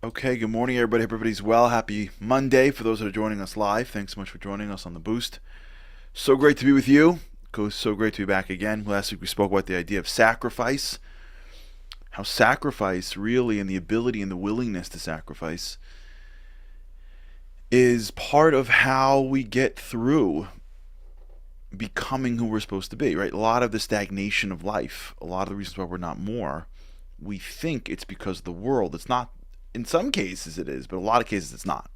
Okay, good morning, everybody. Everybody's well. Happy Monday for those that are joining us live. Thanks so much for joining us on the Boost. So great to be with you. So great to be back again. Last week we spoke about the idea of sacrifice, how sacrifice really and the ability and the willingness to sacrifice is part of how we get through becoming who we're supposed to be, right? A lot of the stagnation of life, a lot of the reasons why we're not more, we think it's because of the world. It's not. In some cases it is, but a lot of cases it's not.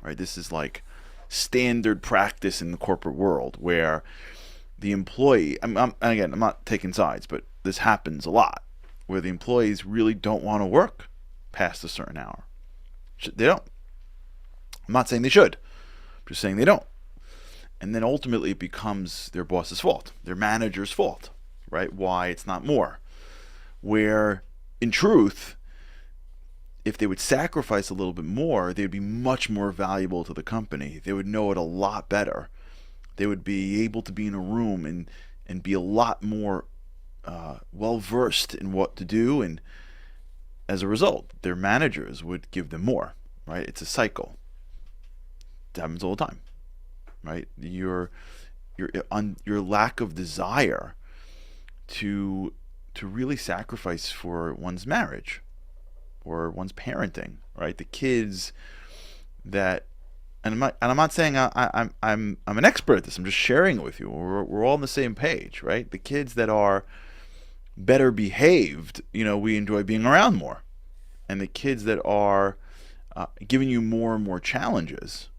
Right? This is like standard practice in the corporate world where the employee, and again, I'm not taking sides, but this happens a lot, where the employees really don't want to work past a certain hour. They don't. I'm not saying they should. I'm just saying they don't. And then ultimately it becomes their boss's fault, their manager's fault, right? Why it's not more. Where in truth, if they would sacrifice a little bit more, they would be much more valuable to the company. They would know it a lot better. They would be able to be in a room and be a lot more well versed in what to do, and as a result, their managers would give them more. Right? It's a cycle. It happens all the time. Right? Your lack of desire to really sacrifice for one's marriage or one's parenting, right? The kids that, and I'm not saying I'm an expert at this. I'm just sharing it with you. We're all on the same page, right? The kids that are better behaved, we enjoy being around more, and the kids that are giving you more and more challenges,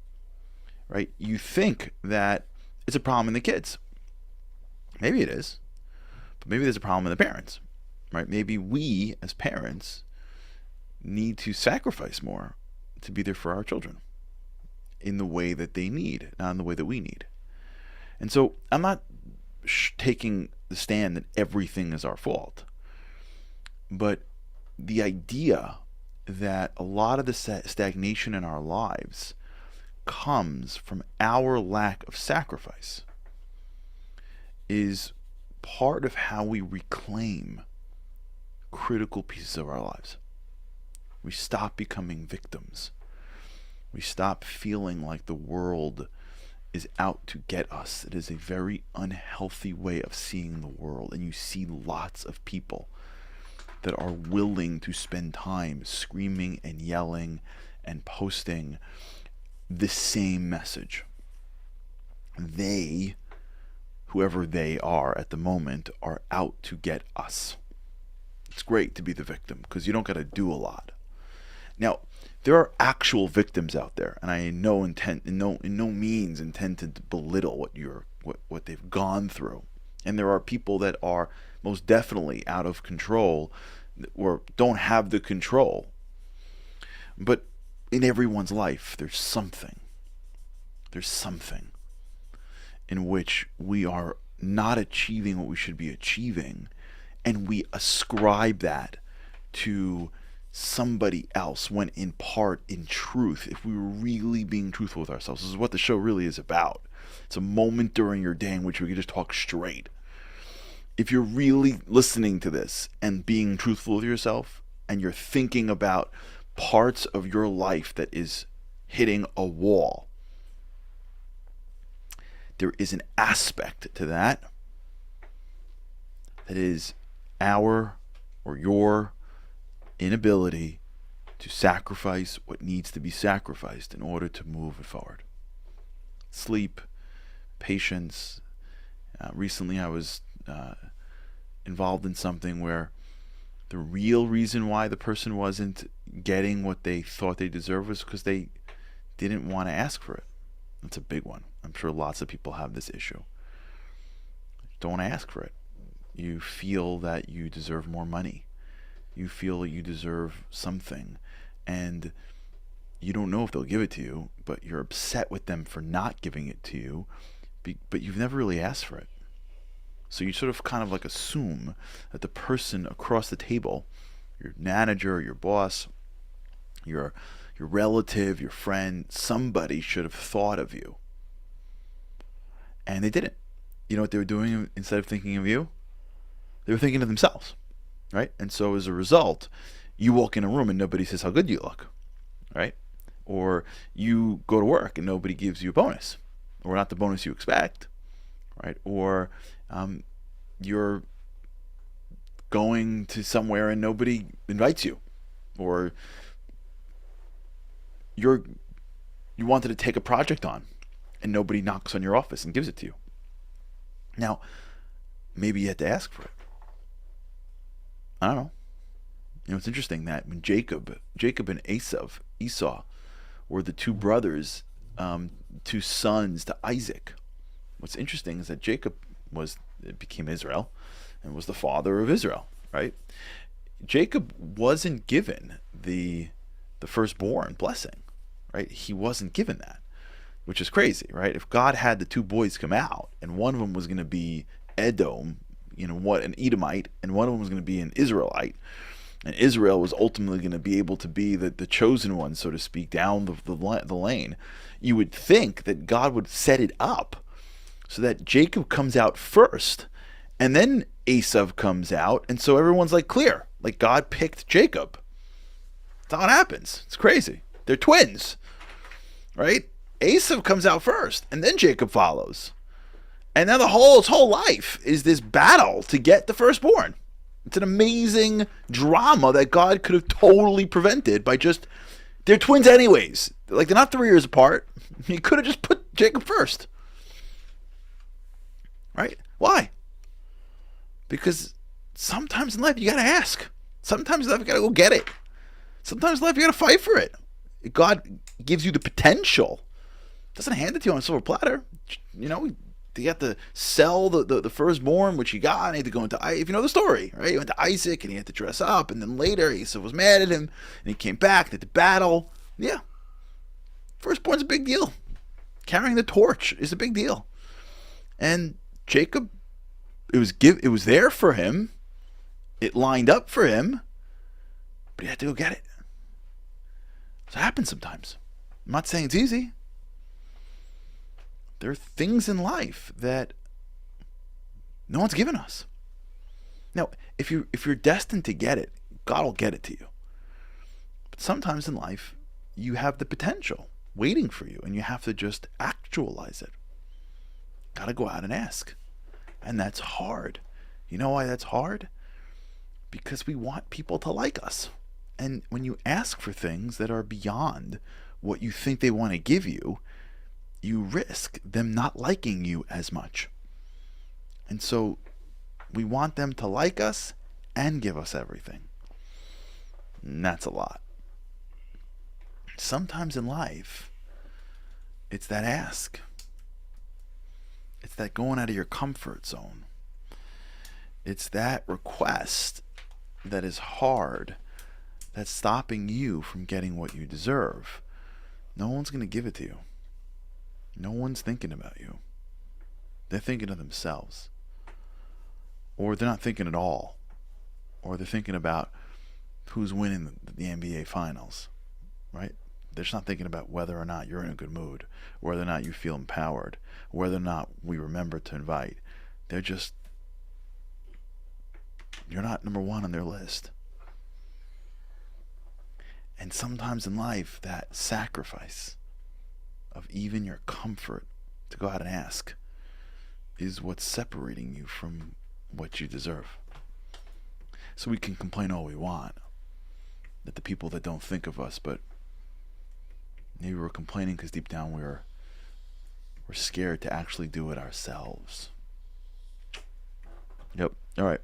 right? You think that it's a problem in the kids. Maybe it is, but maybe there's a problem in the parents, right? Maybe we as parents need to sacrifice more to be there for our children in the way that they need, not in the way that we need. And so I'm not taking the stand that everything is our fault, but the idea that a lot of the stagnation in our lives comes from our lack of sacrifice is part of how we reclaim critical pieces of our lives. We stop becoming victims. We stop feeling like the world is out to get us. It is a very unhealthy way of seeing the world. And you see lots of people that are willing to spend time screaming and yelling and posting the same message. They, whoever they are at the moment, are out to get us. It's great to be the victim because you don't got to do a lot. Now, there are actual victims out there, and I in no means intend to belittle what they've gone through. And there are people that are most definitely out of control or don't have the control. But in everyone's life, there's something in which we are not achieving what we should be achieving, and we ascribe that to somebody else, when in part, in truth, if we were really being truthful with ourselves, this is what the show really is about. It's a moment during your day in which we can just talk straight. If you're really listening to this and being truthful with yourself, and you're thinking about parts of your life that is hitting a wall, there is an aspect to that is our or your inability to sacrifice what needs to be sacrificed in order to move it forward. Sleep, patience. Recently I was involved in something where the real reason why the person wasn't getting what they thought they deserved was because they didn't want to ask for it. That's a big one. I'm sure lots of people have this issue. Don't ask for it. You feel that you deserve more money. You feel that you deserve something, and you don't know if they'll give it to you, but you're upset with them for not giving it to you, but you've never really asked for it. So you sort of kind of like assume that the person across the table, your manager, your boss, your relative, your friend, somebody should have thought of you. And they didn't. You know what they were doing instead of thinking of you? They were thinking of themselves, right? And so as a result, you walk in a room and nobody says how good you look. right? Or you go to work and nobody gives you a bonus, or not the bonus you expect, right? Or you're going to somewhere and nobody invites you, or you wanted to take a project on and nobody knocks on your office and gives it to you. Now, maybe you had to ask for it. I don't know. It's interesting that when Jacob and Esau were the two brothers, two sons to Isaac. What's interesting is that Jacob became Israel and was the father of Israel, right? Jacob wasn't given the firstborn blessing, right? He wasn't given that, which is crazy, right? If God had the two boys come out and one of them was going to be Edom, an Edomite, and one of them was going to be an Israelite, and Israel was ultimately going to be able to be the chosen one, so to speak, down the lane, you would think that God would set it up so that Jacob comes out first, and then Esau comes out, and so everyone's like clear. Like God picked Jacob. That's how it happens. It's crazy. They're twins, right? Esau comes out first, and then Jacob follows. And now his whole life is this battle to get the firstborn. It's an amazing drama that God could have totally prevented by they're twins anyways. Like, they're not 3 years apart. He could have just put Jacob first. Right? Why? Because sometimes in life you gotta ask. Sometimes in life you gotta go get it. Sometimes in life you gotta fight for it. God gives you the potential. Doesn't hand it to you on a silver platter. You have to sell the firstborn, which he got, and he had to go into, if you know the story, right? He went to Isaac, and he had to dress up, and then later Esau was mad at him, and he came back, did the battle. Yeah. Firstborn's a big deal. Carrying the torch is a big deal. And Jacob, it was there for him. It lined up for him, but he had to go get it. So it happens sometimes. I'm not saying it's easy. There are things in life that no one's given us. Now, if you're destined to get it, God will get it to you. But sometimes in life, you have the potential waiting for you, and you have to just actualize it. Got to go out and ask. And that's hard. You know why that's hard? Because we want people to like us. And when you ask for things that are beyond what you think they want to give you, you risk them not liking you as much. And so we want them to like us and give us everything. And that's a lot. Sometimes in life, it's that ask. It's that going out of your comfort zone. It's that request that is hard, that's stopping you from getting what you deserve. No one's going to give it to you. No one's thinking about you. They're thinking of themselves. Or they're not thinking at all. Or they're thinking about who's winning the NBA Finals, right? They're just not thinking about whether or not you're in a good mood, whether or not you feel empowered, whether or not we remember to invite. You're not number one on their list. And sometimes in life, that sacrifice of even your comfort to go out and ask is what's separating you from what you deserve. So we can complain all we want that the people that don't think of us, but maybe we're complaining because deep down we're scared to actually do it ourselves. Yep. All right.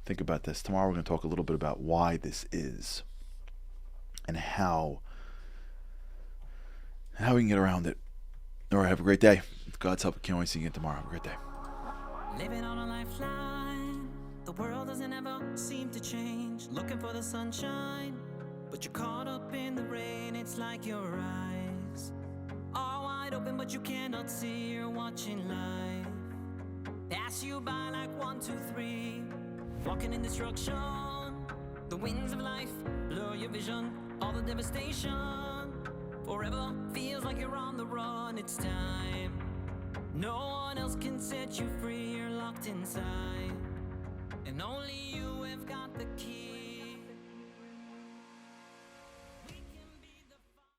Think about this. Tomorrow we're going to talk a little bit about why this is and how we can get around it. All right. Have a great day. With God's help, I can't wait to see you again tomorrow. Have a great day. Living on a lifeline. The world doesn't ever seem to change. Looking for the sunshine, but you're caught up in the rain. It's like your eyes are wide open, but you cannot see. You're watching life pass you by like 1, 2, 3. Walking in destruction. The winds of life blur your vision. All the devastation. Forever feels like you're on the run. It's time. No one else can set you free. You're locked inside, and only you have got